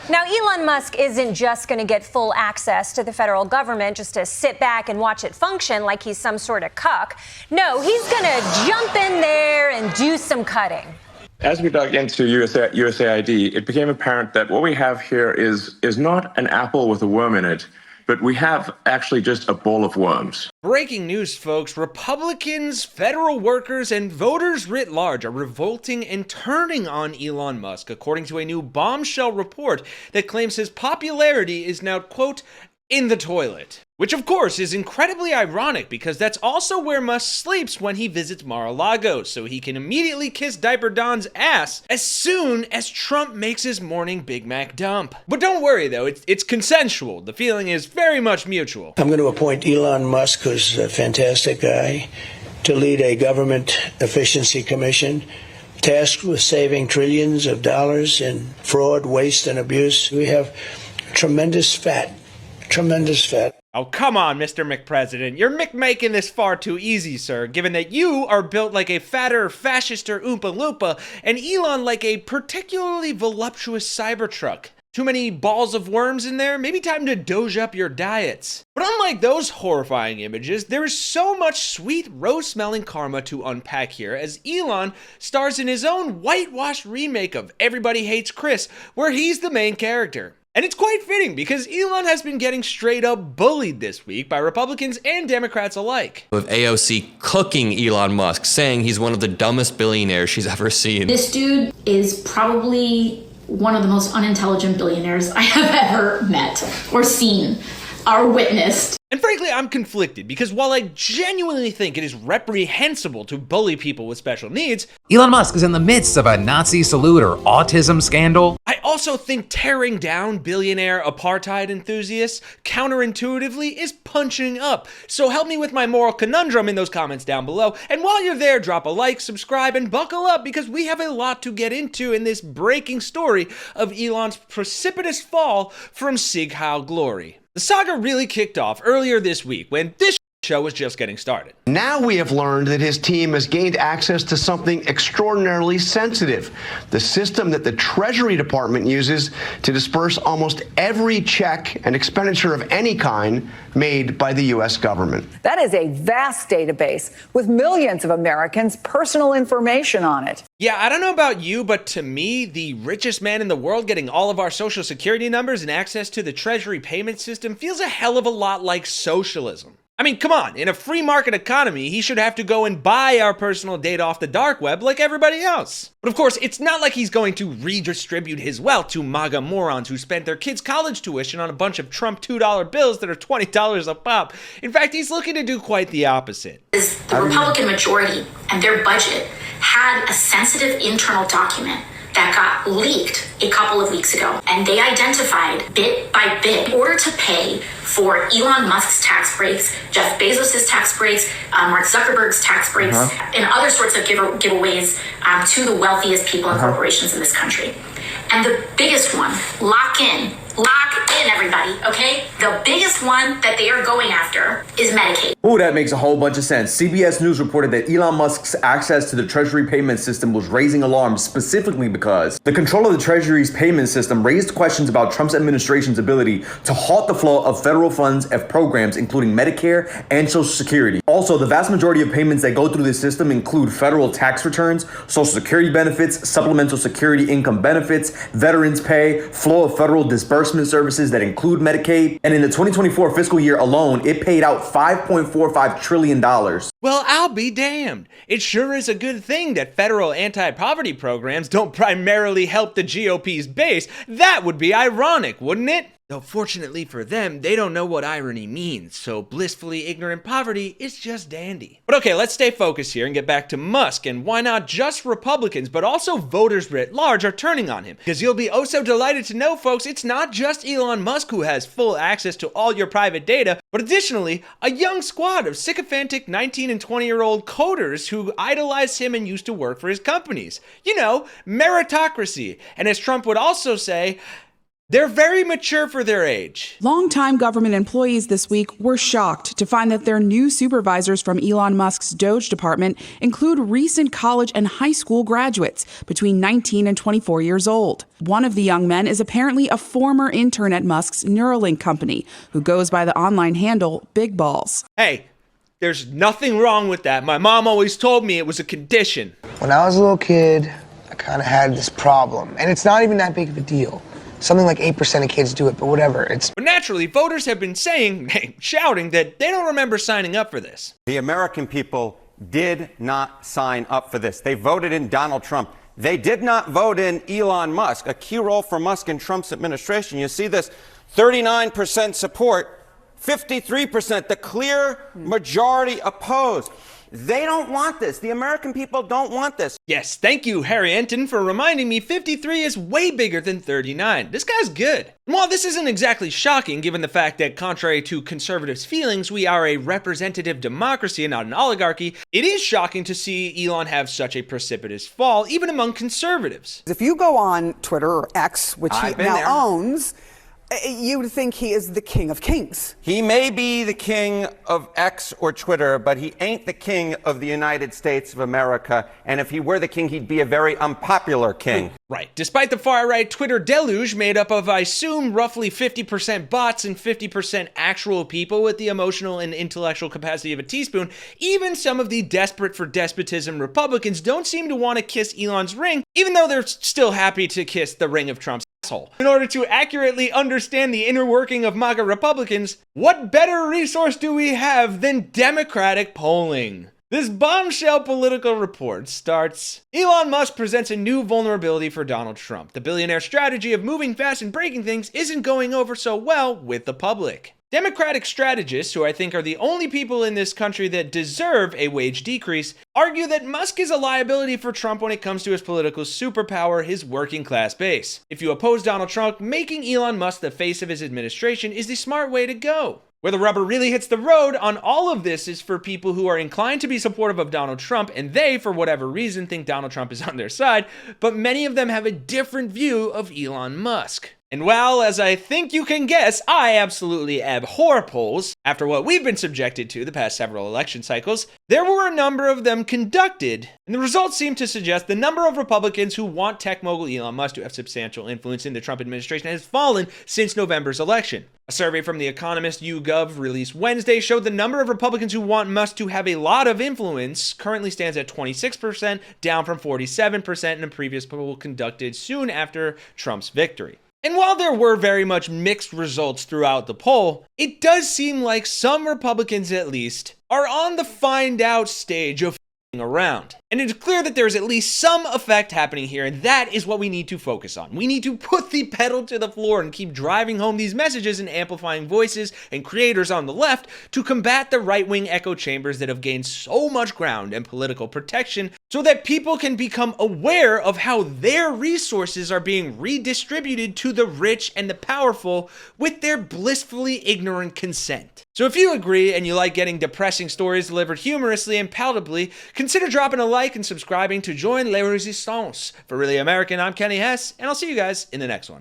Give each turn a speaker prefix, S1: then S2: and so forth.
S1: Now, Elon Musk isn't just going to get full access to the federal government just to sit back and watch it function like he's some sort of cuck. No, he's going to jump in there and do some cutting.
S2: As we dug into USAID, it became apparent that what we have here is not an apple with a worm in it, but we have actually just a bowl of worms.
S3: Breaking news, folks. Republicans, federal workers, and voters writ large are revolting and turning on Elon Musk, according to a new bombshell report that claims his popularity is now, quote, in the toilet. Which, of course, is incredibly ironic because that's also where Musk sleeps when he visits Mar-a-Lago, so he can immediately kiss Diaper Don's ass as soon as Trump makes his morning Big Mac dump. But don't worry, though, it's consensual. The feeling is very much mutual.
S4: I'm going to appoint Elon Musk, who's a fantastic guy, to lead a government efficiency commission tasked with saving trillions of dollars in fraud, waste, and abuse. We have tremendous fat.
S3: Oh, come on, Mr. McPresident. You're making this far too easy, sir, given that you are built like a fatter, fascister Oompa Loompa, and Elon like a particularly voluptuous Cybertruck. Too many balls of worms in there? Maybe time to doge up your diets. But unlike those horrifying images, there is so much sweet, rose-smelling karma to unpack here, as Elon stars in his own whitewashed remake of Everybody Hates Chris, where he's the main character. And it's quite fitting because Elon has been getting straight up bullied this week by Republicans and Democrats alike.
S5: With AOC cooking Elon Musk, saying he's one of the dumbest billionaires she's ever seen.
S6: This dude is probably one of the most unintelligent billionaires I have ever met or seen or witnessed.
S3: And frankly, I'm conflicted because while I genuinely think it is reprehensible to bully people with special needs,
S7: Elon Musk is in the midst of a Nazi salute or autism scandal.
S3: I also think tearing down billionaire apartheid enthusiasts counterintuitively is punching up. So help me with my moral conundrum in those comments down below. And while you're there, drop a like, subscribe, and buckle up because we have a lot to get into in this breaking story of Elon's precipitous fall from Sig Heil glory. The saga really kicked off earlier this week when this show was just getting started.
S8: Now we have learned that his team has gained access to something extraordinarily sensitive, the system that the Treasury Department uses to disperse almost every check and expenditure of any kind made by the U.S. government.
S9: That is a vast database with millions of Americans' personal information on it.
S3: Yeah, I don't know about you, but to me, the richest man in the world getting all of our social security numbers and access to the Treasury payment system feels a hell of a lot like socialism. I mean, come on, in a free market economy, he should have to go and buy our personal data off the dark web like everybody else. But of course, it's not like he's going to redistribute his wealth to MAGA morons who spent their kids' college tuition on a bunch of Trump $2 bills that are $20 a pop. In fact, he's looking to do quite the opposite.
S6: The Republican majority and their budget had a sensitive internal document that got leaked a couple of weeks ago. And they identified bit by bit in order to pay for Elon Musk's tax breaks, Jeff Bezos' tax breaks, Mark Zuckerberg's tax breaks, and other sorts of giveaways to the wealthiest people and corporations in this country. And the biggest one, lock in everybody, okay? The biggest one that they are going after is Medicaid.
S10: Ooh, that makes a whole bunch of sense. CBS News reported that Elon Musk's access to the Treasury payment system was raising alarms specifically because the control of the Treasury's payment system raised questions about Trump's administration's ability to halt the flow of federal funds of programs including Medicare and Social Security. Also, the vast majority of payments that go through this system include federal tax returns, Social Security benefits, supplemental security income benefits, veterans pay, flow of federal disbursement services that include Medicaid, and in the 2024 fiscal year alone, it paid out $5.45 trillion.
S3: Well, I'll be damned. It sure is a good thing that federal anti-poverty programs don't primarily help the GOP's base. That would be ironic, wouldn't it? Though fortunately for them, they don't know what irony means, so blissfully ignorant poverty is just dandy. But okay, let's stay focused here and get back to Musk, and why not just Republicans, but also voters writ large are turning on him. Because you'll be oh so delighted to know, folks, it's not just Elon Musk who has full access to all your private data, but additionally, a young squad of sycophantic 19 and 20-year-old coders who idolize him and used to work for his companies. You know, meritocracy. And as Trump would also say, They're very mature for their age.
S11: Longtime government employees this week were shocked to find that their new supervisors from Elon Musk's Doge department include recent college and high school graduates between 19 and 24 years old. One of the young men is apparently a former intern at Musk's Neuralink company, who goes by the online handle Big Balls.
S3: Hey, there's nothing wrong with that. My mom always told me it was a condition.
S12: When I was a little kid, I kind of had this problem, and it's not even that big of a deal. Something like 8% of kids do it, but whatever. But
S3: naturally, voters have been shouting that they don't remember signing up for this.
S13: The American people did not sign up for this. They voted in Donald Trump. They did not vote in Elon Musk, a key role for Musk and Trump's administration. You see this 39% support, 53%, the clear majority opposed. They don't want this. The American people don't want this.
S3: Yes, thank you, Harry Enton, for reminding me 53 is way bigger than 39. This guy's good. And while this isn't exactly shocking, given the fact that contrary to conservatives' feelings, we are a representative democracy and not an oligarchy, it is shocking to see Elon have such a precipitous fall, even among conservatives.
S14: If you go on Twitter or X, which he now owns, you would think he is the king of kings.
S13: He may be the king of X or Twitter, but he ain't the king of the United States of America. And if he were the king, he'd be a very unpopular king.
S3: Right. Despite the far-right Twitter deluge made up of, I assume, roughly 50% bots and 50% actual people with the emotional and intellectual capacity of a teaspoon, even some of the desperate for despotism Republicans don't seem to want to kiss Elon's ring, even though they're still happy to kiss the ring of Trump's asshole. In order to accurately understand the inner working of MAGA Republicans, what better resource do we have than Democratic polling? This bombshell political report starts, Elon Musk presents a new vulnerability for Donald Trump. The billionaire strategy of moving fast and breaking things isn't going over so well with the public. Democratic strategists, who I think are the only people in this country that deserve a wage decrease, argue that Musk is a liability for Trump when it comes to his political superpower, his working class base. If you oppose Donald Trump, making Elon Musk the face of his administration is the smart way to go. Where the rubber really hits the road on all of this is for people who are inclined to be supportive of Donald Trump, and they, for whatever reason, think Donald Trump is on their side, but many of them have a different view of Elon Musk. And well, as I think you can guess, I absolutely abhor polls. After what we've been subjected to the past several election cycles, there were a number of them conducted, and the results seem to suggest the number of Republicans who want tech mogul Elon Musk to have substantial influence in the Trump administration has fallen since November's election. A survey from The Economist YouGov released Wednesday showed the number of Republicans who want Musk to have a lot of influence currently stands at 26%, down from 47% in a previous poll conducted soon after Trump's victory. And while there were very much mixed results throughout the poll, it does seem like some Republicans at least are on the find out stage of around. And it's clear that there is at least some effect happening here, and that is what we need to focus on. We need to put the pedal to the floor and keep driving home these messages and amplifying voices and creators on the left to combat the right-wing echo chambers that have gained so much ground and political protection so that people can become aware of how their resources are being redistributed to the rich and the powerful with their blissfully ignorant consent. So if you agree and you like getting depressing stories delivered humorously and palatably, consider dropping a like and subscribing to join Les Resistance. For Really American, I'm Kenny Hesse, and I'll see you guys in the next one.